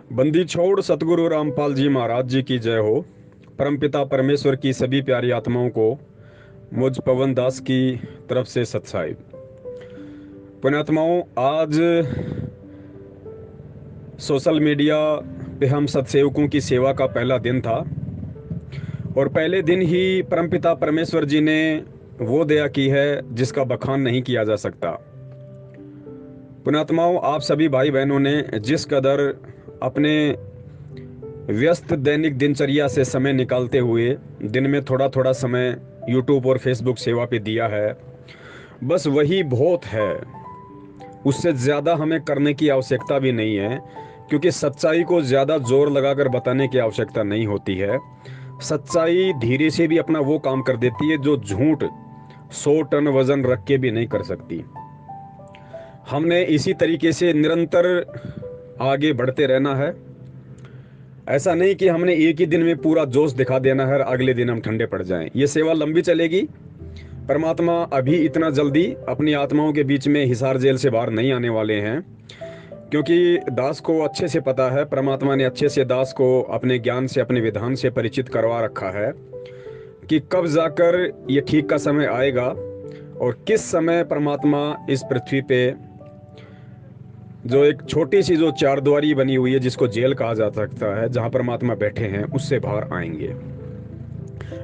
बंदी छोड़ सतगुरु रामपाल जी महाराज जी की जय हो। परमपिता परमेश्वर की सभी प्यारी आत्माओं को मुझ पवन दास की तरफ से सत साहिब। पुण्यात्माओं, आज सोशल मीडिया पे हम सत्सेवकों की सेवा का पहला दिन था और पहले दिन ही परमपिता परमेश्वर जी ने वो दया की है जिसका बखान नहीं किया जा सकता। पुण्यात्माओं, आप सभी भाई बहनों ने जिस कदर अपने व्यस्त दैनिक दिनचर्या से समय निकालते हुए दिन में थोड़ा थोड़ा समय यूट्यूब और फेसबुक सेवा पे दिया है, बस वही बहुत है। उससे ज़्यादा हमें करने की आवश्यकता भी नहीं है, क्योंकि सच्चाई को ज़्यादा जोर लगाकर बताने की आवश्यकता नहीं होती है। सच्चाई धीरे से भी अपना वो काम कर देती है जो झूठ 100 टन वजन रख के भी नहीं कर सकती। हमने इसी तरीके से निरंतर आगे बढ़ते रहना है। ऐसा नहीं कि हमने एक ही दिन में पूरा जोश दिखा देना है और अगले दिन हम ठंडे पड़ जाएं। ये सेवा लंबी चलेगी। परमात्मा अभी इतना जल्दी अपनी आत्माओं के बीच में हिसार जेल से बाहर नहीं आने वाले हैं, क्योंकि दास को अच्छे से पता है, परमात्मा ने अच्छे से दास को अपने ज्ञान से, अपने विधान से परिचित करवा रखा है कि कब जाकर ये ठीक का समय आएगा और किस समय परमात्मा इस पृथ्वी पे जो एक छोटी सी जो चारद्वारी बनी हुई है, जिसको जेल कहा जा सकता है, जहां परमात्मा बैठे हैं, उससे बाहर आएंगे।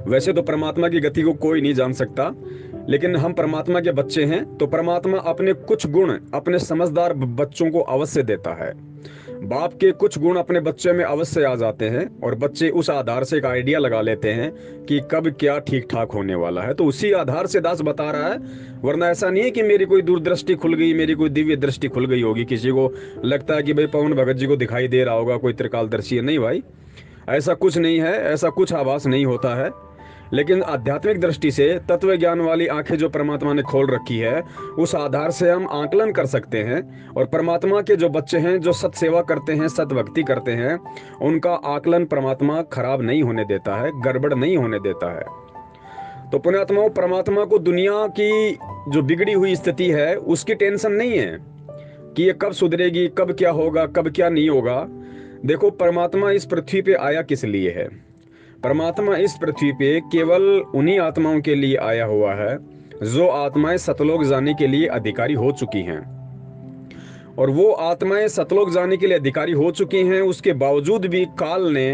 वैसे तो परमात्मा की गति को कोई नहीं जान सकता, लेकिन हम परमात्मा के बच्चे हैं तो परमात्मा अपने कुछ गुण अपने समझदार बच्चों को अवश्य देता है। बाप के कुछ गुण अपने बच्चे में अवश्य आ जाते हैं और बच्चे उस आधार से एक आइडिया लगा लेते हैं कि कब क्या ठीक ठाक होने वाला है। तो उसी आधार से दास बता रहा है, वरना ऐसा नहीं है कि मेरी कोई दूरदृष्टि खुल गई, मेरी कोई दिव्य दृष्टि खुल गई होगी। किसी को लगता है कि भाई पवन भगत जी को दिखाई दे रहा होगा, कोई त्रिकालदर्शी है। नहीं भाई, ऐसा कुछ नहीं है, ऐसा कुछ आभास नहीं होता है। लेकिन आध्यात्मिक दृष्टि से तत्व ज्ञान वाली आंखें जो परमात्मा ने खोल रखी है, उस आधार से हम आकलन कर सकते हैं। और परमात्मा के जो बच्चे हैं, जो सत सेवा करते हैं, सत भक्ति करते हैं, उनका आकलन परमात्मा खराब नहीं होने देता है, गड़बड़ नहीं होने देता है। तो पुण्यात्माओं, परमात्मा को दुनिया की जो बिगड़ी हुई स्थिति है उसकी टेंशन नहीं है कि ये कब सुधरेगी, कब क्या होगा, कब क्या नहीं होगा। देखो, परमात्मा इस पृथ्वी पे आया किस लिए है? परमात्मा इस पृथ्वी पे केवल उन्हीं आत्माओं के लिए आया हुआ है जो आत्माएं सतलोक जाने के लिए अधिकारी हो चुकी हैं। और वो आत्माएं सतलोक जाने के लिए अधिकारी हो चुकी हैं, उसके बावजूद भी काल ने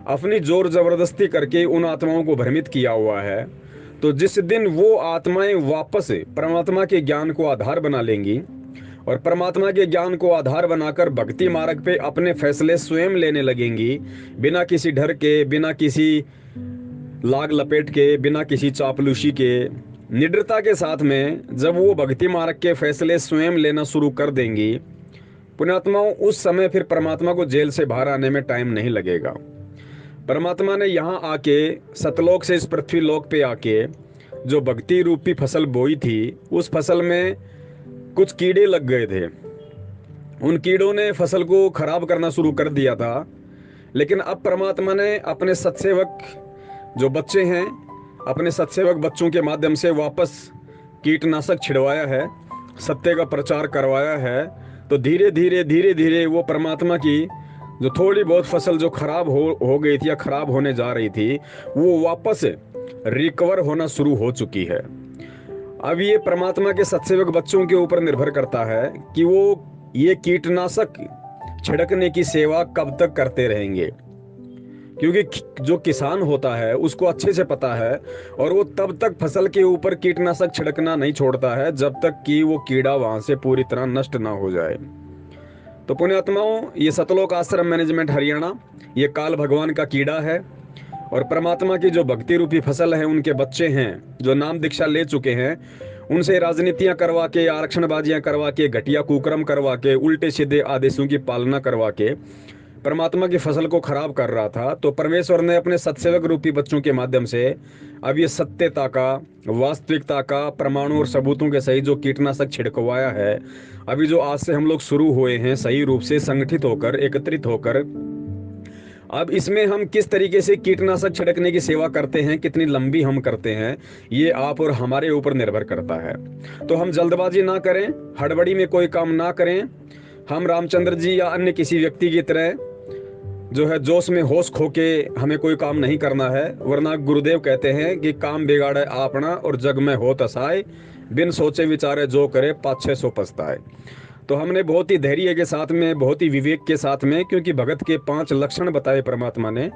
अपनी जोर जबरदस्ती करके उन आत्माओं को भ्रमित किया हुआ है। तो जिस दिन वो आत्माएं वापस परमात्मा के ज्ञान को आधार बना लेंगी और परमात्मा के ज्ञान को आधार बनाकर भक्ति मार्ग पे अपने फैसले स्वयं लेने लगेंगी, बिना किसी डर के, बिना किसी लाग लपेट के, बिना किसी चापलूसी के, निडरता के साथ में जब वो भक्ति मार्ग के फैसले स्वयं लेना शुरू कर देंगी, पुण्यात्माओं, उस समय फिर परमात्मा को जेल से बाहर आने में टाइम नहीं लगेगा। परमात्मा ने यहाँ आके सतलोक से इस पृथ्वी लोक पे आके जो भक्ति रूपी फसल बोई थी, उस फसल में कुछ कीड़े लग गए थे। उन कीड़ों ने फसल को खराब करना शुरू कर दिया था। लेकिन अब परमात्मा ने अपने सत्सेवक जो बच्चे हैं, अपने सत्सेवक बच्चों के माध्यम से वापस कीटनाशक छिड़वाया है, सत्य का प्रचार करवाया है। तो धीरे धीरे वो परमात्मा की जो थोड़ी बहुत फसल जो खराब हो गई थी या खराब होने जा रही थी, वो वापस रिकवर होना शुरू हो चुकी है। अब ये परमात्मा के सत्सेवक बच्चों के ऊपर निर्भर करता है कि वो ये कीटनाशक छिड़कने की सेवा कब तक करते रहेंगे, क्योंकि जो किसान होता है उसको अच्छे से पता है और वो तब तक फसल के ऊपर कीटनाशक छिड़कना नहीं छोड़ता है जब तक कि वो कीड़ा वहां से पूरी तरह नष्ट ना हो जाए। तो पुण्यात्माओं, ये सतलोक आश्रम मैनेजमेंट हरियाणा ये काल भगवान का कीड़ा है और परमात्मा की जो भक्ति रूपी फसल है, उनके बच्चे हैं जो नाम दीक्षा ले चुके हैं, उनसे राजनीतियां करवा के, आरक्षणबाजियां करवा के, घटिया कुकर्म करवा के, उल्टे सीधे आदेशों की पालना करवा के परमात्मा की फसल को खराब कर रहा था। तो परमेश्वर ने अपने सत्सेवक रूपी बच्चों के माध्यम से अब ये सत्यता का, वास्तविकता का, प्रमाणों और सबूतों के सही जो कीटनाशक छिड़कवाया है, अभी जो आज से हम लोग शुरू हुए हैं सही रूप से संगठित होकर, एकत्रित होकर, अब इसमें हम किस तरीके से कीटनाशक छिड़कने की सेवा करते हैं, कितनी लंबी हम करते हैं, ये आप और हमारे ऊपर निर्भर करता है। तो हम जल्दबाजी ना करें, हड़बड़ी में कोई काम ना करें। हम रामचंद्र जी या अन्य किसी व्यक्ति की तरह जो है जोश में होश खो के हमें कोई काम नहीं करना है, वरना गुरुदेव कहते हैं कि काम बिगाड़े आपना और जग में हो तसाए, बिन सोचे विचारे जो करे पाछे सो पछताए। तो हमने बहुत ही धैर्य के साथ में, बहुत ही विवेक के साथ में, क्योंकि भगत के 5 लक्षण बताए परमात्मा ने,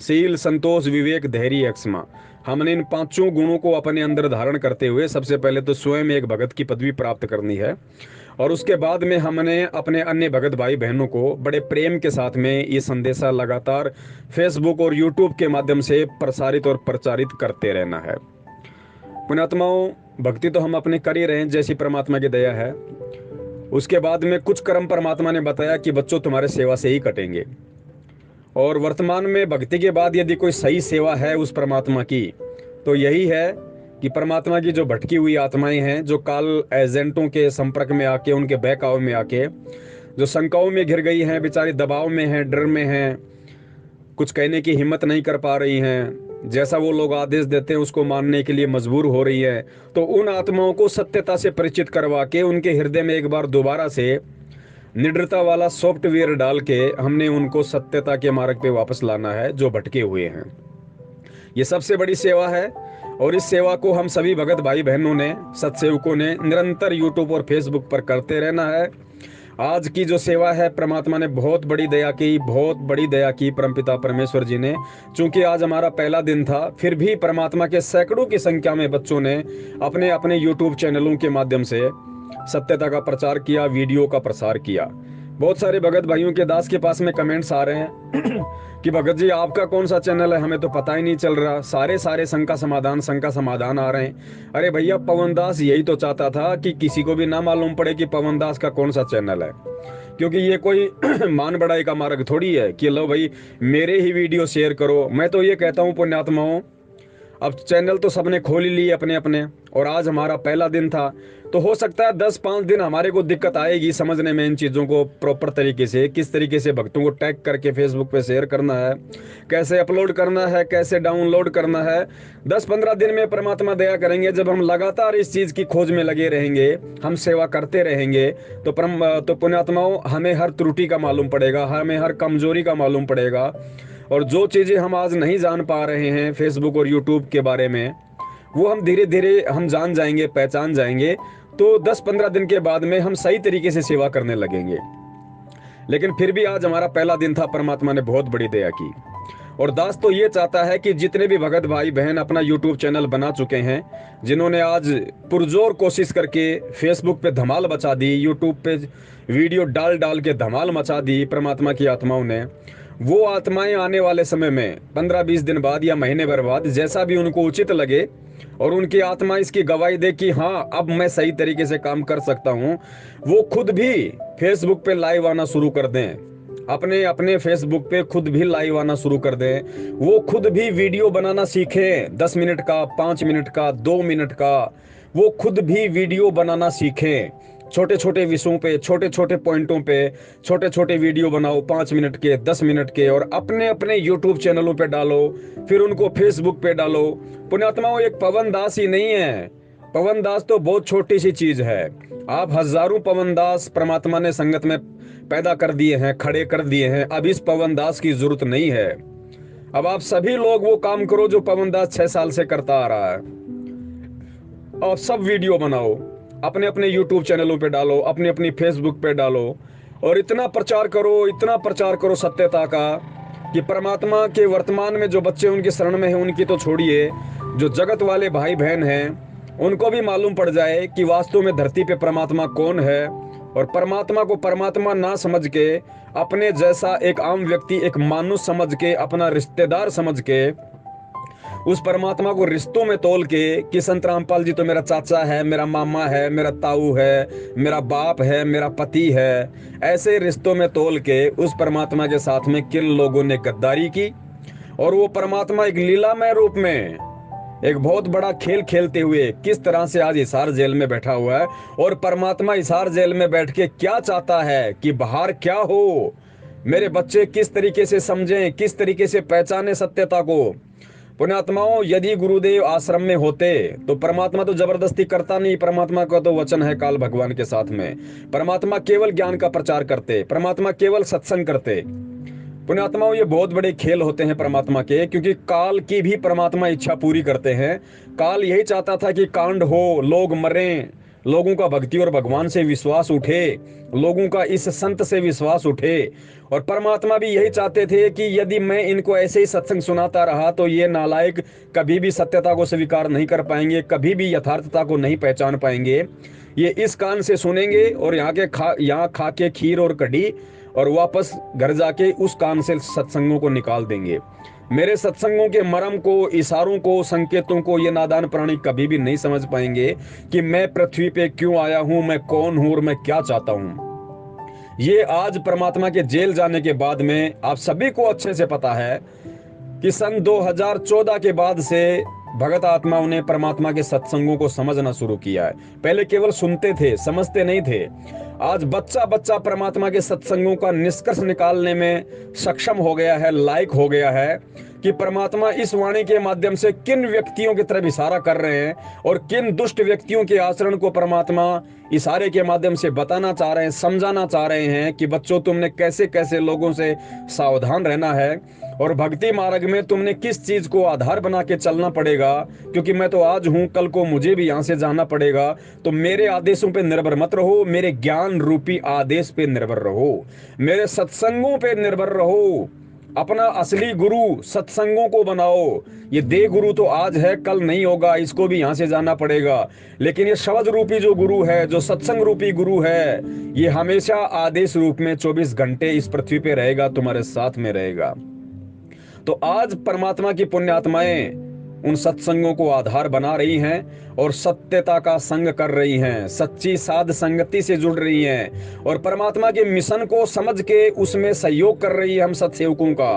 शील, संतोष, विवेक, धैर्य, क्षमा। हमने इन 5 गुणों को अपने अंदर धारण करते हुए सबसे पहले तो स्वयं एक भगत की पदवी प्राप्त करनी है, और उसके बाद में हमने अपने अन्य भगत भाई बहनों को बड़े प्रेम के साथ में ये संदेशा लगातार फेसबुक और यूट्यूब के माध्यम से प्रसारित और प्रचारित करते रहना है। पुण्यात्माओं, भक्ति तो हम अपने कर ही रहे हैं जैसी परमात्मा की दया है। उसके बाद में कुछ कर्म परमात्मा ने बताया कि बच्चों तुम्हारे सेवा से ही कटेंगे। और वर्तमान में भक्ति के बाद यदि कोई सही सेवा है उस परमात्मा की, तो यही है कि परमात्मा की जो भटकी हुई आत्माएं हैं, जो काल एजेंटों के संपर्क में आके, उनके बहकाव में आके, जो शंकाओं में घिर गई हैं, बेचारी दबाव में हैं, डर में हैं, कुछ कहने की हिम्मत नहीं कर पा रही हैं, जैसा वो लोग आदेश देते हैं उसको मानने के लिए मजबूर हो रही है, तो उन आत्माओं को सत्यता से परिचित करवा के उनके हृदय में एक बार दोबारा से निडरता वाला सॉफ्टवेयर डाल के हमने उनको सत्यता के मार्ग पे वापस लाना है, जो भटके हुए हैं। ये सबसे बड़ी सेवा है, और इस सेवा को हम सभी भगत भाई बहनों ने, सत्सेवकों ने निरंतर यूट्यूब और फेसबुक पर करते रहना है। आज की जो सेवा है, परमात्मा ने बहुत बड़ी दया की, बहुत बड़ी दया की परमपिता परमेश्वर जी ने। चूंकि आज हमारा पहला दिन था, फिर भी परमात्मा के सैकड़ों की संख्या में बच्चों ने अपने अपने यूट्यूब चैनलों के माध्यम से सत्यता का प्रचार किया, वीडियो का प्रसार किया। बहुत सारे भगत भाइयों के दास के पास में कमेंट्स आ रहे हैं कि भगत जी आपका कौन सा चैनल है, हमें तो पता ही नहीं चल रहा, सारे शंका समाधान आ रहे हैं। अरे भैया, पवन दास यही तो चाहता था कि किसी को भी ना मालूम पड़े कि पवन दास का कौन सा चैनल है, क्योंकि ये कोई मान बढ़ाई का मार्ग थोड़ी है कि लो भाई मेरे ही वीडियो शेयर करो। मैं तो ये कहता हूँ पुण्यात्माओं, अब चैनल तो सबने खोल ही लिए अपने अपने, और आज हमारा पहला दिन था, तो हो सकता है 10-5 दिन हमारे को दिक्कत आएगी समझने में इन चीज़ों को प्रॉपर तरीके से, किस तरीके से भक्तों को टैग करके फेसबुक पे शेयर करना है, कैसे अपलोड करना है, कैसे डाउनलोड करना है। 10-15 दिन में परमात्मा दया करेंगे, जब हम लगातार इस चीज़ की खोज में लगे रहेंगे, हम सेवा करते रहेंगे, तो पुण्यात्माओं हमें हर त्रुटि का मालूम पड़ेगा, हमें हर कमजोरी का मालूम पड़ेगा, और जो चीज़ें हम आज नहीं जान पा रहे हैं फेसबुक और यूट्यूब के बारे में, वो हम धीरे धीरे हम जान जाएंगे, पहचान जाएंगे। तो 10-15 दिन के बाद में हम सही तरीके से सेवा करने लगेंगे। लेकिन फिर भी आज हमारा पहला दिन था, परमात्मा ने बहुत बड़ी दया की। और दास तो ये चाहता है कि जितने भी भगत भाई बहन अपना यूट्यूब चैनल बना चुके हैं, जिन्होंने आज पुरजोर कोशिश करके फेसबुक पे धमाल मचा दी, यूट्यूब पे वीडियो डाल डाल के धमाल मचा दी परमात्मा की आत्माओं ने, वो आत्माएं आने वाले समय में 15-20 दिन बाद या महीने भर बाद, जैसा भी उनको उचित लगे और उनकी आत्मा इसकी गवाही दे कि हाँ अब मैं सही तरीके से काम कर सकता हूँ, वो खुद भी फेसबुक पे लाइव आना शुरू कर दें। अपने अपने फेसबुक पे खुद भी लाइव आना शुरू कर दें। वो खुद भी वीडियो बनाना सीखें, 10 मिनट का, 5 मिनट का, 2 मिनट का, वो खुद भी वीडियो बनाना सीखें। छोटे छोटे विषयों पे, छोटे छोटे पॉइंटों पे छोटे छोटे वीडियो बनाओ, 5 मिनट के, 10 मिनट के, और अपने अपने यूट्यूब चैनलों पे डालो, फिर उनको फेसबुक पे डालो। पुण्यात्माओं, एक पवन दास ही नहीं है, पवन दास तो बहुत छोटी सी चीज है। आप हजारों पवन दास परमात्मा ने संगत में पैदा कर दिए हैं, खड़े कर दिए हैं। अब इस पवन दास की जरूरत नहीं है। अब आप सभी लोग वो काम करो जो पवन दास 6 साल से करता आ रहा है, और सब वीडियो बनाओ, अपने अपने यूट्यूब चैनलों पे डालो, अपनी अपनी फेसबुक पे डालो, और इतना प्रचार करो, इतना प्रचार करो सत्यता का कि परमात्मा के वर्तमान में जो बच्चे उनके शरण में हैं, उनकी तो छोड़िए, जो जगत वाले भाई बहन हैं उनको भी मालूम पड़ जाए कि वास्तव में धरती पे परमात्मा कौन है। और परमात्मा को परमात्मा ना समझ के, अपने जैसा एक आम व्यक्ति, एक मानुष समझ के, अपना रिश्तेदार समझ के, उस परमात्मा को रिश्तों में तोल के कि संत रामपाल जी तो मेरा चाचा है, मेरा मामा है, मेरा ताऊ है, मेरा बाप है, मेरा पति है, ऐसे रिश्तों में तोल के उस परमात्मा के साथ में किन लोगों ने गद्दारी की। और वो परमात्मा एक लीलामय रूप में एक बहुत बड़ा खेल खेलते हुए किस तरह से आज हिसार जेल में बैठा हुआ है। और परमात्मा हिसार जेल में बैठ के क्या चाहता है कि बाहर क्या हो, मेरे बच्चे किस तरीके से समझें, किस तरीके से पहचाने सत्यता को। पुण्यात्माओं, यदि गुरुदेव आश्रम में होते तो परमात्मा तो जबरदस्ती करता नहीं, परमात्मा का तो वचन है काल भगवान के साथ में। परमात्मा केवल ज्ञान का प्रचार करते, परमात्मा केवल सत्संग करते। पुण्यात्माओं, ये बहुत बड़े खेल होते हैं परमात्मा के, क्योंकि काल की भी परमात्मा इच्छा पूरी करते हैं। काल यही चाहता था कि कांड हो, लोग मरें, लोगों का भक्ति और भगवान से विश्वास उठे, लोगों का इस संत से विश्वास उठे। और परमात्मा भी यही चाहते थे कि यदि मैं इनको ऐसे ही सत्संग सुनाता रहा तो ये नालायक कभी भी सत्यता को स्वीकार नहीं कर पाएंगे, कभी भी यथार्थता को नहीं पहचान पाएंगे। ये इस कान से सुनेंगे और यहाँ खा के खीर और कढ़ी, और वापस घर जाके उस कान से सत्संगों को निकाल देंगे। मेरे सत्संगों के मर्म को, इशारों को, संकेतों को ये नादान प्राणी कभी भी नहीं समझ पाएंगे कि मैं पृथ्वी पे क्यों आया हूं, मैं कौन हूं और मैं क्या चाहता हूं। ये आज परमात्मा के जेल जाने के बाद में आप सभी को अच्छे से पता है कि सन 2014 के बाद से भगत आत्माओं ने परमात्मा के सत्संगों को समझना शुरू किया है। पहले केवल सुनते थे, समझते नहीं थे। आज बच्चा बच्चा परमात्मा के सत्संगों का निष्कर्ष निकालने में सक्षम हो गया है, लायक हो गया है कि परमात्मा इस वाणी के माध्यम से किन व्यक्तियों की तरफ इशारा कर रहे हैं और किन दुष्ट व्यक्तियों के आचरण को परमात्मा इशारे के माध्यम से बताना चाह रहे हैं, समझाना चाह रहे हैं कि बच्चों, तुमने कैसे कैसे लोगों से सावधान रहना है और भक्ति मार्ग में तुमने किस चीज को आधार बना के चलना पड़ेगा, क्योंकि मैं तो आज हूं, कल को मुझे भी यहां से जाना पड़ेगा। तो मेरे आदेशों पे निर्भर मत रहो, मेरे ज्ञान रूपी आदेश पे निर्भर रहो, मेरे सत्संगों पे निर्भर रहो। अपना असली गुरु सत्संगों को बनाओ। ये देह गुरु तो आज है, कल नहीं होगा, इसको भी यहां से जाना पड़ेगा। लेकिन ये शब्द रूपी जो गुरु है, जो सत्संग रूपी गुरु है, ये हमेशा आदेश रूप में 24 घंटे इस पृथ्वी पे रहेगा, तुम्हारे साथ में रहेगा। तो आज परमात्मा की पुण्यात्माएं उन सत्संगों को आधार बना रही हैं और सत्यता का संग कर रही हैं, सच्ची साध संगति से जुड़ रही हैं और परमात्मा के मिशन को समझ के उसमें सहयोग कर रही है। हम सत्सेवकों का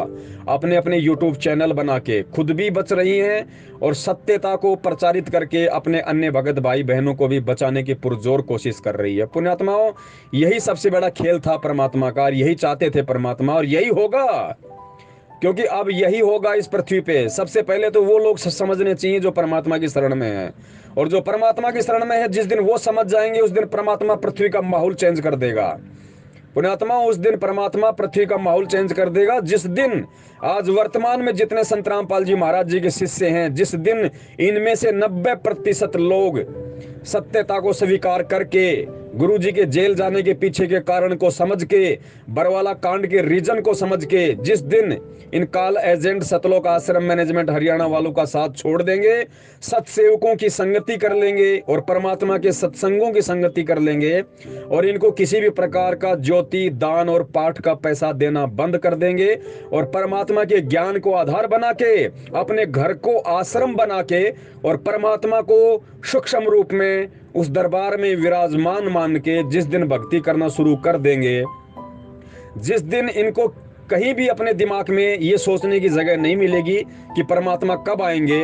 अपने अपने YouTube चैनल बना के खुद भी बच रही हैं और सत्यता को प्रचारित करके अपने अन्य भगत भाई बहनों को भी बचाने की पुरजोर कोशिश कर रही है। पुण्यात्माओं, यही सबसे बड़ा खेल था परमात्मा का, यही चाहते थे परमात्मा, और यही होगा, क्योंकि अब यही होगा इस पृथ्वी पे। सबसे पहले तो वो लोग समझने चाहिए जो परमात्मा की शरण में है, और जो परमात्मा की शरण में है, जिस दिन वो समझ जाएंगे उस दिन परमात्मा पृथ्वी का माहौल चेंज कर देगा। पुण्यात्मा, उस दिन परमात्मा पृथ्वी का माहौल चेंज कर देगा जिस दिन आज वर्तमान में जितने संत रामपाल जी महाराज जी के शिष्य हैं, जिस दिन इनमें से 90% लोग सत्यता को स्वीकार करके गुरु जी के जेल जाने के पीछे के कारण को समझ के, बरवाला कांड के रीजन को समझ के, जिस दिन इन काल एजेंट सतलोक आश्रम मैनेजमेंट हरियाणा वालों का साथ छोड़ देंगे, सत्सेवकों की संगति कर लेंगे और परमात्मा के सत्संगों की संगति कर लेंगे और इनको किसी भी प्रकार का ज्योति दान और पाठ का पैसा देना बंद कर देंगे और परमात्मा के ज्ञान को आधार बना के, अपने घर को आश्रम बना के और परमात्मा को सूक्ष्म रूप में उस दरबार में विराजमान मान के जिस दिन भक्ति करना शुरू कर देंगे, जिस दिन इनको कहीं भी अपने दिमाग में ये सोचने की जगह नहीं मिलेगी कि परमात्मा कब आएंगे,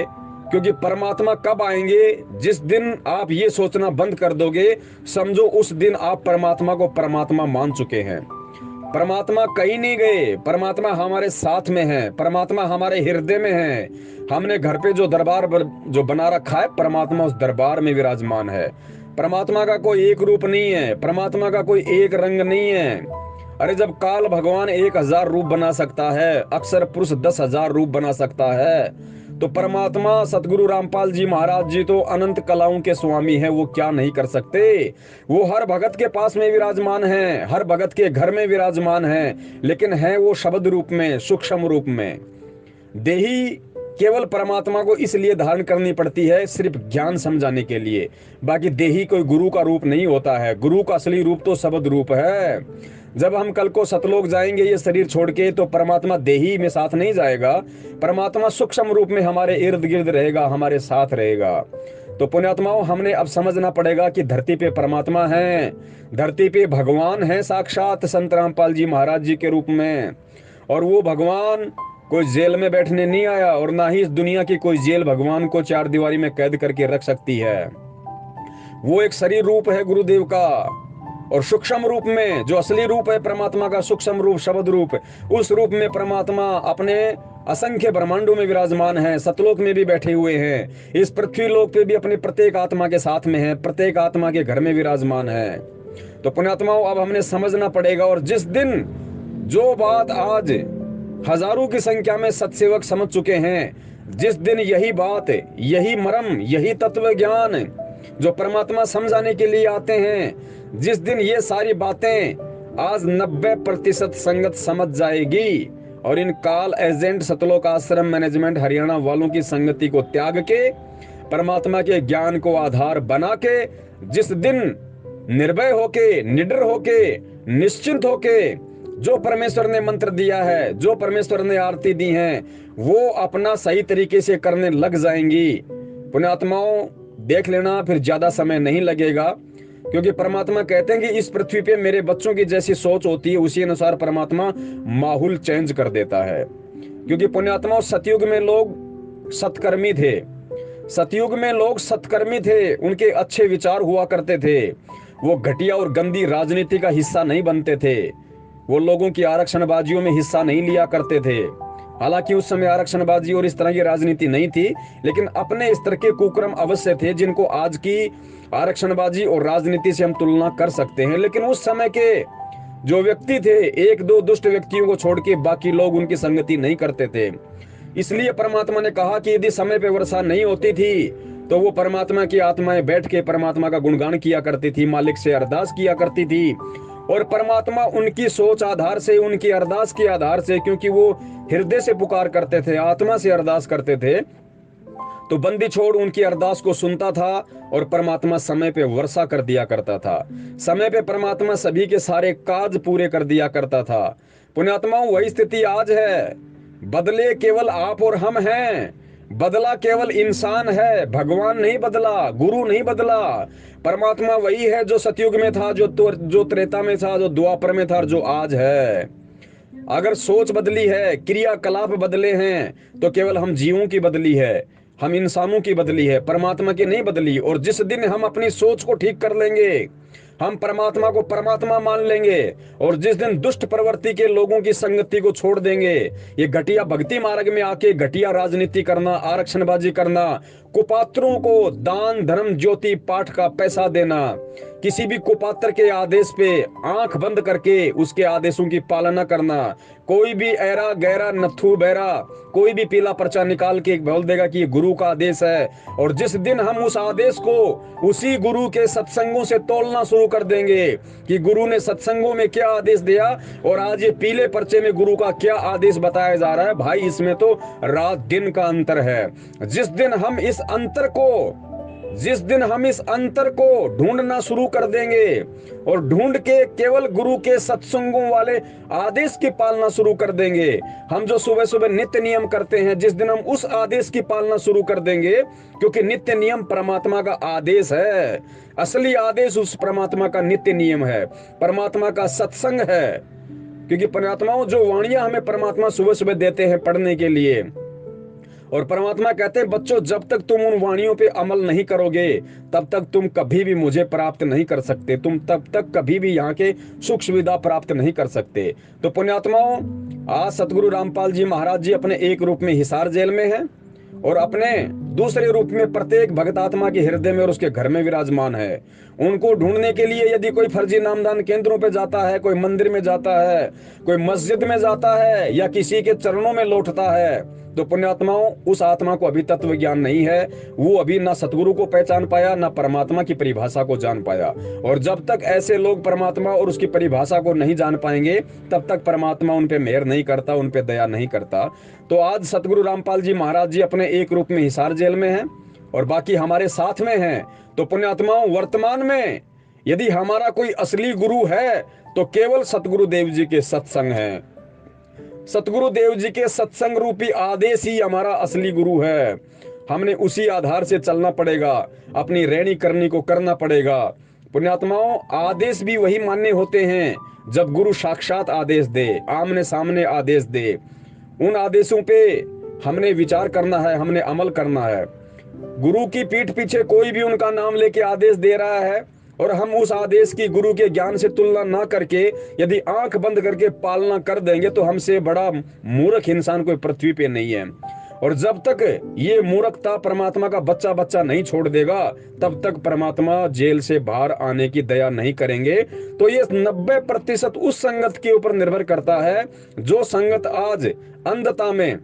क्योंकि परमात्मा कब आएंगे, जिस दिन आप ये सोचना बंद कर दोगे, समझो उस दिन आप परमात्मा को परमात्मा मान चुके हैं। परमात्मा कहीं नहीं गए, परमात्मा हमारे साथ में है, परमात्मा हमारे हृदय में है। हमने घर पे जो दरबार जो बना रखा है, परमात्मा उस दरबार में विराजमान है। परमात्मा का कोई एक रूप नहीं है, परमात्मा का कोई एक रंग नहीं है। अरे जब काल भगवान 1000 रूप बना सकता है, अक्षर पुरुष 10,000 रूप बना सकता है, तो परमात्मा सतगुरु रामपाल जी महाराज जी तो अनंत कलाओं के स्वामी हैं, वो क्या नहीं कर सकते। वो हर भगत के पास में विराजमान हैं, हर भगत के घर में विराजमान हैं, लेकिन है वो शब्द रूप में, सूक्ष्म रूप में। देही केवल परमात्मा को इसलिए धारण करनी पड़ती है सिर्फ ज्ञान समझाने के लिए, बाकी देही कोई गुरु का रूप नहीं होता है। गुरु का असली रूप तो शब्द रूप है। जब हम कल को सतलोक जाएंगे ये शरीर छोड़ के, तो परमात्मा देही में साथ नहीं जाएगा, परमात्मा सूक्ष्म रूप में हमारे इर्द गिर्द रहेगा, हमारे साथ रहेगा। तो पुण्यात्माओं, हमने अब समझना पड़ेगा कि धरती पे परमात्मा है, धरती पे भगवान है साक्षात संत रामपाल जी महाराज जी के रूप में, और वो भगवान कोई जेल में बैठने नहीं आया और ना ही इस दुनिया की कोई जेल भगवान को 4 दीवारी में कैद करके रख सकती है। वो एक शरीर रूप है गुरुदेव का, और सूक्ष्म रूप में जो असली रूप है परमात्मा का, सूक्ष्म रूप शब्द रूप, उस रूप में परमात्मा अपने असंख्य ब्रह्मांडों में विराजमान है, सतलोक में भी बैठे हुए हैं, इस पृथ्वी लोक पे भी अपने प्रत्येक आत्मा के साथ में है, प्रत्येक आत्मा के घर में विराजमान है। तो पुण्यात्माओं, अब हमने समझना पड़ेगा। और जिस दिन जो बात आज हजारों की संख्या में सत्सेवक समझ चुके हैं। जिस दिन यही बात, यही मर्म, यही तत्व ज्ञान जो परमात्मा समझाने के लिए आते हैं, जिस दिन ये सारी बातें आज 90% संगत समझ जाएगी और इन काल एजेंट सतलोक आश्रम मैनेजमेंट हरियाणा वालों की संगति को त्याग के परमात्मा के ज्ञान को आधार बना के जिस दिन निर्भय होके, निडर होके, निश्चिंत होके जो परमेश्वर ने मंत्र दिया है, जो परमेश्वर ने आरती दी है, वो अपना सही तरीके से करने लग जाएंगी। पुण्यात्माओं देख लेना, फिर ज्यादा समय नहीं लगेगा, क्योंकि परमात्मा कहते हैं कि इस पृथ्वी पे मेरे बच्चों की जैसी सोच होती है उसी अनुसार परमात्मा माहौल चेंज कर देता है। क्योंकि पुण्यात्माओं सतयुग में लोग सत्कर्मी थे, सतयुग में लोग सत्कर्मी थे, उनके अच्छे विचार हुआ करते थे, वो घटिया और गंदी राजनीति का हिस्सा नहीं बनते थे, वो लोगों की आरक्षणबाजियों में हिस्सा नहीं लिया करते थे। हालांकि उस समय आरक्षणबाजी और इस तरह की राजनीति नहीं थी, लेकिन अपने स्तर के कुकर्म अवश्य थे जिनको आज की आरक्षणबाजी और राजनीति से हम तुलना कर सकते हैं। लेकिन उस समय के जो व्यक्ति थे, एक दो दुष्ट व्यक्तियों को छोड़ के बाकी लोग उनकी संगति नहीं करते थे। इसलिए परमात्मा ने कहा कि यदि समय पे वर्षा नहीं होती थी तो वो परमात्मा की आत्माएं बैठ के परमात्मा का गुणगान किया करती थी, मालिक से अरदास किया करती थी, और परमात्मा उनकी सोच आधार से, उनकी अरदास के आधार से, क्योंकि वो हृदय से पुकार करते थे, आत्मा से अरदास करते थे, तो बंदी छोड़ उनकी अरदास को सुनता था और परमात्मा समय पे वर्षा कर दिया करता था। समय पे परमात्मा सभी के सारे काज पूरे कर दिया करता था। पुण्यात्माओं वही स्थिति आज है। बदले केवल आप और हम हैं, बदला केवल इंसान है, भगवान नहीं बदला, गुरु नहीं बदला। परमात्मा वही है जो सतयुग में था, जो त्रेता में था, जो द्वापर में था और जो आज है। अगर सोच बदली है, क्रियाकलाप बदले हैं, तो केवल हम जीवों की बदली है, हम इंसानों की बदली है, परमात्मा की नहीं बदली। और जिस दिन हम अपनी सोच को ठीक कर लेंगे, हम परमात्मा को परमात्मा मान लेंगे, और जिस दिन दुष्ट प्रवृत्ति के लोगों की संगति को छोड़ देंगे, ये घटिया भक्ति मार्ग में आके घटिया राजनीति करना, आरक्षणबाजी करना, कुपात्रों को दान धर्म ज्योति पाठ का पैसा देना, किसी भी कुपात्र के आदेश पे आंख बंद करके उसके आदेशों की पालना करना, कोई भी ऐरा गैरा नथु बैरा कोई भी पीला पर्चा निकाल के बोल देगा कि ये गुरु का आदेश है, और जिस दिन हम उस आदेश को उसी गुरु के सत्संगों से तोलना शुरू कर देंगे कि गुरु ने सत्संगों में क्या आदेश दिया और आज ये पीले पर्चे में गुरु का क्या आदेश बताया जा रहा है, भाई इसमें तो रात दिन का अंतर है। जिस दिन हम इस अंतर को ढूंढना शुरू कर देंगे और ढूंढ के केवल गुरु के सत्संगों वाले आदेश की पालना शुरू कर देंगे, हम जो सुबह सुबह नित्य नियम करते हैं, जिस दिन हम उस आदेश की पालना शुरू कर देंगे, क्योंकि नित्य नियम परमात्मा का आदेश है, असली आदेश उस परमात्मा का नित्य नियम है, परमात्मा का सत्संग है। क्योंकि परमात्माओं जो वाणियां हमें परमात्मा सुबह सुबह देते हैं पढ़ने के लिए, और परमात्मा कहते हैं बच्चों जब तक तुम उन वाणियों पे अमल नहीं करोगे तब तक तुम कभी भी मुझे प्राप्त नहीं कर सकते, तुम तब तक कभी भी यहाँ के सुख सुविधा प्राप्त नहीं कर सकते। तो पुण्यात्माओं आज सतगुरु रामपाल जी महाराज जी अपने एक रूप में हिसार जेल में हैं और अपने दूसरे रूप में प्रत्येक भगत आत्मा के हृदय में और उसके घर में विराजमान है। उनको ढूंढने के लिए यदि कोई फर्जी नामदान केंद्रों पे जाता है, कोई मंदिर में जाता है, कोई मस्जिद में जाता है या किसी के चरणों में लौटता है, तो पुण्यात्माओं उस आत्मा को अभी तत्व ज्ञान नहीं है, वो अभी ना सतगुरु को पहचान पाया ना परमात्मा की परिभाषा को जान पाया। और जब तक ऐसे लोग परमात्मा और उसकी परिभाषा को नहीं जान पाएंगे तब तक परमात्मा उन पे मेहर नहीं करता, उन पे दया नहीं करता। तो आज सतगुरु रामपाल जी महाराज जी अपने एक रूप में हिसार जेल में हैं और बाकी हमारे साथ में हैं। तो पुण्यात्माओं वर्तमान में यदि हमारा कोई असली गुरु है तो केवल सतगुरु देव जी के सत्संग है। सतगुरु देव जी के सत्संग रूपी आदेश ही हमारा असली गुरु है। हमने उसी आधार से चलना पड़ेगा, अपनी रहनी करनी को करना पड़ेगा। पुण्यात्माओं आदेश भी वही मान्य होते हैं जब गुरु साक्षात आदेश दे, आमने सामने आदेश दे। उन आदेशों पे हमने विचार करना है, हमने अमल करना है। गुरु की पीठ पीछे कोई भी उनका नाम लेके आदेश दे रहा है और हम उस आदेश की गुरु के ज्ञान से तुलना ना करके यदि आंख बंद करके पालना कर देंगे तो हमसे बड़ा मूर्ख इंसान कोई पृथ्वी पे नहीं है। और जब तक ये मूर्खता परमात्मा का बच्चा बच्चा नहीं छोड़ देगा, तब तक परमात्मा जेल से बाहर आने की दया नहीं करेंगे। तो ये 90% उस संगत के ऊपर निर्भर करता है, जो संगत आज अंधता में,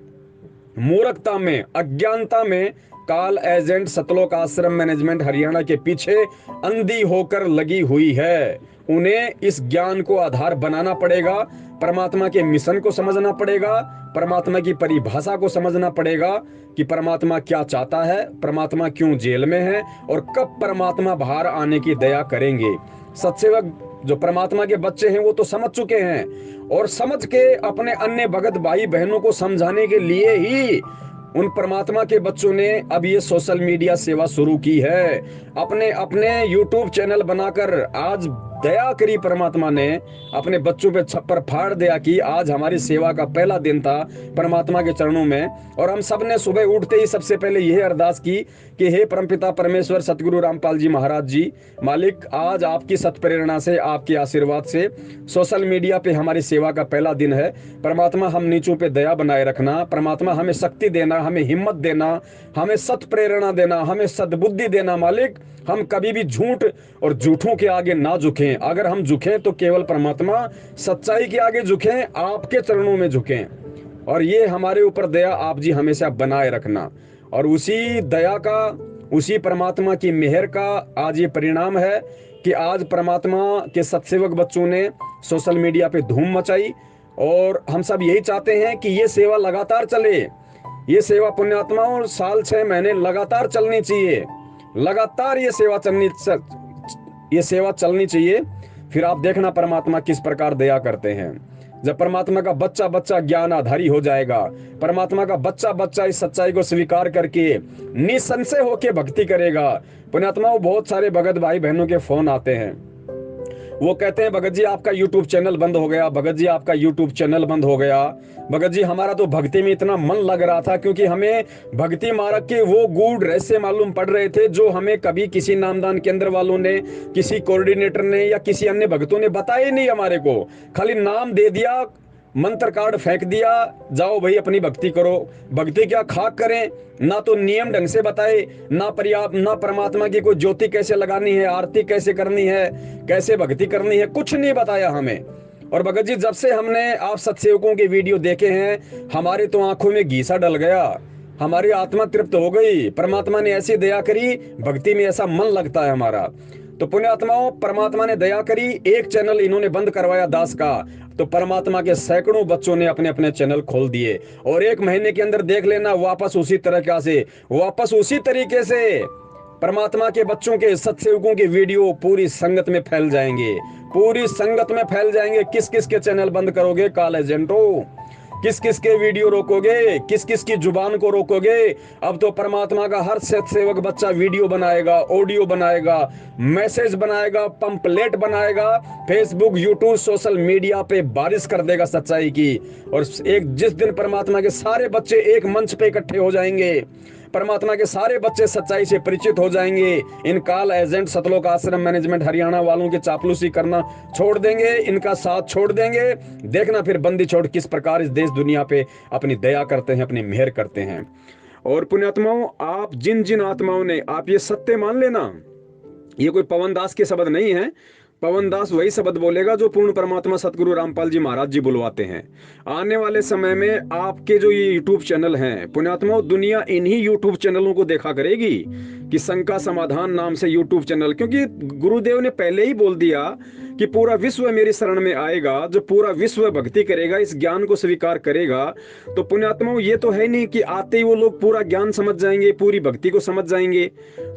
मूर्खता में, अज्ञानता में काल एजेंट सतलोक आश्रम मैनेजमेंट हरियाणा के पीछे अंधी होकर लगी हुई है। उन्हें इस ज्ञान को आधार बनाना पड़ेगा, परमात्मा के मिशन को समझना पड़ेगा, परमात्मा की परिभाषा को समझना पड़ेगा कि परमात्मा क्या चाहता है, परमात्मा क्यों जेल में है और कब परमात्मा बाहर आने की दया करेंगे। सत्सेवक जो परमात्मा के बच्चे हैं वो तो समझ चुके हैं, और समझ के अपने अन्य भगत भाई बहनों को समझाने के लिए ही उन परमात्मा के बच्चों ने अब ये सोशल मीडिया सेवा शुरू की है। अपने अपने यूट्यूब चैनल बनाकर आज दया करी परमात्मा ने, अपने बच्चों पे छप्पर फाड़ दिया कि आज हमारी सेवा का पहला दिन था परमात्मा के चरणों में। और हम सब ने सुबह उठते ही सबसे पहले यह अरदास की कि हे परमपिता परमेश्वर सतगुरु रामपाल जी महाराज जी, मालिक आज आपकी सत्प्रेरणा से, आपके आशीर्वाद से सोशल मीडिया पे हमारी सेवा का पहला दिन है। परमात्मा हम नीचों पे दया बनाए रखना, परमात्मा हमें शक्ति देना, हमें हिम्मत देना, हमें सत्प्रेरणा देना, हमें सद्बुद्धि देना। मालिक हम कभी भी झूठ और झूठों के आगे ना झुकें, अगर हम झुकें तो केवल परमात्मा सच्चाई के आगे झुकें, आपके चरणों में झुकें। और ये हमारे ऊपर दया आप जी हमेशा बनाए रखना। और उसी दया का, उसी परमात्मा की मेहर का आज ये परिणाम है कि आज परमात्मा के सत्सेवक बच्चों ने सोशल मीडिया पे धूम मचाई। और हम सब यही चाहते हैं कि ये सेवा लगातार चले, ये सेवा पुण्यात्माओं साल 6 महीने लगातार चलनी चाहिए, लगातार ये सेवा चलनी चाहिए। फिर आप देखना परमात्मा किस प्रकार दया करते हैं। जब परमात्मा का बच्चा बच्चा ज्ञान आधारी हो जाएगा, परमात्मा का बच्चा बच्चा इस सच्चाई को स्वीकार करके निसंशय होके भक्ति करेगा। पुण्यात्माओं बहुत सारे भगत भाई बहनों के फोन आते हैं, वो कहते हैं भगत जी आपका यूट्यूब चैनल बंद हो गया, भगत जी आपका यूट्यूब चैनल बंद हो गया, भगत जी हमारा तो भक्ति में इतना मन लग रहा था, क्योंकि हमें भक्ति मार्ग के वो गूढ़ रहस्य मालूम पड़ रहे थे जो हमें कभी किसी नामदान केंद्र वालों ने, किसी कोऑर्डिनेटर ने या किसी अन्य भक्तों ने बताए नहीं हमारे को। खाली नाम दे दिया, मंत्र कार्ड फेंक दिया, जाओ भाई अपनी भक्ति करो। भक्ति क्या खाक करें, ना तो नियम ढंग से बताए, ना पर्याप्त, ना परमात्मा की कोई ज्योति कैसे लगानी है, आरती कैसे करनी है, कैसे भक्ति करनी है, कुछ नहीं बताया हमें। और भगत जी जब से हमने आप सत्सेवकों के वीडियो देखे हैं, हमारे तो आंखों में घीसा डल गया, हमारी आत्मा तृप्त हो गई। परमात्मा ने ऐसी दया करी, भक्ति में ऐसा मन लगता है हमारा। तो पुण्यात्माओं परमात्मा ने दया करी, एक चैनल इन्होंने बंद करवाया दास का, तो परमात्मा के सैकड़ों बच्चों ने अपने अपने चैनल खोल दिए। और 1 महीने के अंदर देख लेना वापस उसी तरीके से, वापस उसी तरीके से परमात्मा के बच्चों के सत्सेवकों के वीडियो पूरी संगत में फैल जाएंगे, पूरी संगत में फैल जाएंगे। किस किस के चैनल बंद करोगे काल एजेंटो, किस किस के वीडियो रोकोगे, किस किस की जुबान को रोकोगे। अब तो परमात्मा का हर सत्सेवक बच्चा वीडियो बनाएगा, ऑडियो बनाएगा, मैसेज बनाएगा, पंपलेट बनाएगा, फेसबुक यूट्यूब सोशल मीडिया पे बारिश कर देगा सच्चाई की। और एक जिस दिन परमात्मा के सारे बच्चे एक मंच पे इकट्ठे हो जाएंगे, परमात्मा के सारे बच्चे सच्चाई से परिचित हो जाएंगे, इन काल एजेंट सतलोक आश्रम मैनेजमेंट हरियाणा वालों की चापलूसी करना छोड़ देंगे, इनका साथ छोड़ देंगे। देखना फिर बंदी छोड़ किस प्रकार इस देश दुनिया पे अपनी दया करते हैं, अपनी मेहर करते हैं। और पुण्यात्माओं आप जिन जिन आत्माओं ने, आप ये सत्य मान लेना, ये कोई पवन दास के शब्द नहीं है। पवन दास वही शब्द बोलेगा जो पूर्ण परमात्मा सतगुरु रामपाल जी महाराज जी बुलवाते हैं। आने वाले समय में आपके जो ये यूट्यूब चैनल हैं, पुण्यात्माओं दुनिया इन्हीं यूट्यूब चैनलों को देखा करेगी कि शंका समाधान नाम से यूट्यूब चैनल, क्योंकि गुरुदेव ने पहले ही बोल दिया कि पूरा विश्व मेरी शरण में आएगा, जो पूरा विश्व भक्ति करेगा, इस ज्ञान को स्वीकार करेगा। तो पुण्यात्माओं ये तो है नहीं कि आते ही वो लोग पूरा ज्ञान समझ जाएंगे, पूरी भक्ति को समझ जाएंगे।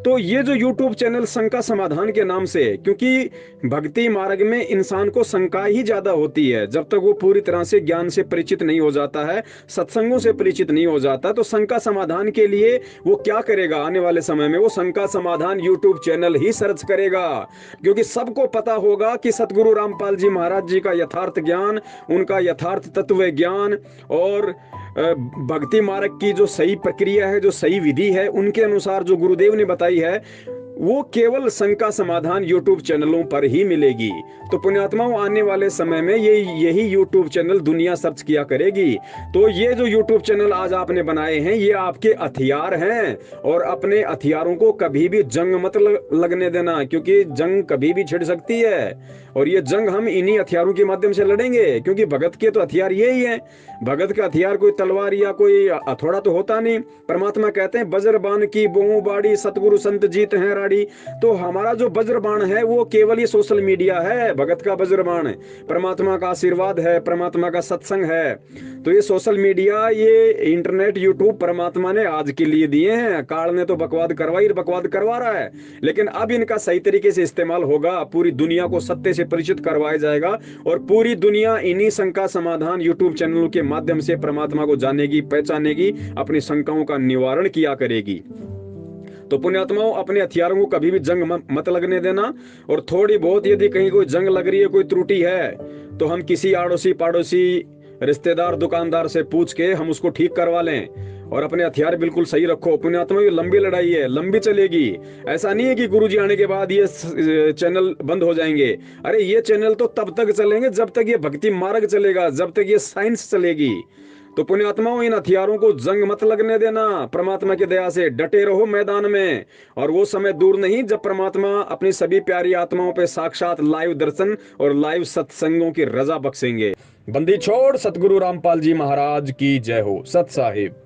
तो ये जो यूट्यूब चैनल शंका समाधान के नाम से, क्योंकि भक्ति मार्ग में इंसान को शंका ही ज्यादा होती है जब तक वो पूरी तरह से ज्ञान से परिचित नहीं हो जाता है, सत्संगों से परिचित नहीं हो जाता। तो शंका समाधान के लिए वो क्या करेगा, आने वाले समय में वो शंका समाधान यूट्यूब चैनल ही सर्च करेगा, क्योंकि सबको पता होगा कि सतगुरु रामपाल जी महाराज जी का यथार्थ ज्ञान, उनका यथार्थ तत्व ज्ञान और भक्ति मार्ग की जो सही प्रक्रिया है, जो सही विधि है, उनके अनुसार जो गुरुदेव ने बताई है, वो केवल शंका समाधान यूट्यूब चैनलों पर ही मिलेगी। तो पुण्यात्माओं, आने वाले समय में यही यूट्यूब चैनल दुनिया सर्च किया करेगी। तो ये जो यूट्यूब चैनल आज आपने बनाए हैं, ये आपके हथियार हैं, और अपने हथियारों को कभी भी जंग मत लगने देना, क्योंकि जंग कभी भी छिड़ सकती है। और ये जंग हम इन्हीं हथियारों के माध्यम से लड़ेंगे, क्योंकि भगत के तो हथियार यही है। भगत का हथियार कोई तलवार या कोई हथौड़ा तो होता नहीं। परमात्मा कहते हैं वज्रबाण की बोऊ बाड़ी, सतगुरु संत जीत हैं राड़ी। तो हमारा जो वज्रबाण है वो केवल ये सोशल मीडिया है, भगत का वज्रबाण। परमात्मा का आशीर्वाद है, परमात्मा का सत्संग है। तो ये सोशल मीडिया, ये इंटरनेट, यूट्यूब परमात्मा ने आज के लिए दिए हैं। काल ने तो बकवाद करवा रहा है, लेकिन अब इनका सही तरीके से इस्तेमाल होगा, पूरी दुनिया को सत्य से परिचित करवाया जाएगा, और पूरी दुनिया इन्हीं शंका समाधान यूट्यूब चैनलों के माध्यम से परमात्मा को जानेगी, पहचानेगी, अपनी शंकाओं का निवारण किया करेगी। तो पुण्यात्माओं, अपने हथियारों को कभी भी जंग मत लगने देना। और थोड़ी बहुत यदि कहीं कोई जंग लग रही है, कोई त्रुटि है, तो हम किसी आड़ोसी पाड़ोसी, रिश्तेदार, दुकानदार से पूछ के हम उसको ठीक करवा लें। और अपने हथियार बिल्कुल सही रखो। पुण्यात्मा, ये लंबी लड़ाई है, लंबी चलेगी। ऐसा नहीं है कि गुरुजी आने के बाद ये चैनल बंद हो जाएंगे। अरे ये चैनल तो तब तक चलेंगे जब तक ये भक्ति मार्ग चलेगा, जब तक ये साइंस चलेगी। तो पुण्यात्माओं, इन हथियारों को जंग मत लगने देना। परमात्मा की दया से डटे रहो मैदान में। और वो समय दूर नहीं जब परमात्मा अपनी सभी प्यारी आत्माओं पे साक्षात लाइव दर्शन और लाइव सत्संगों की रजा बख्शेंगे। बंदी छोड़ सतगुरु रामपाल जी महाराज की जय हो। सत साहिब।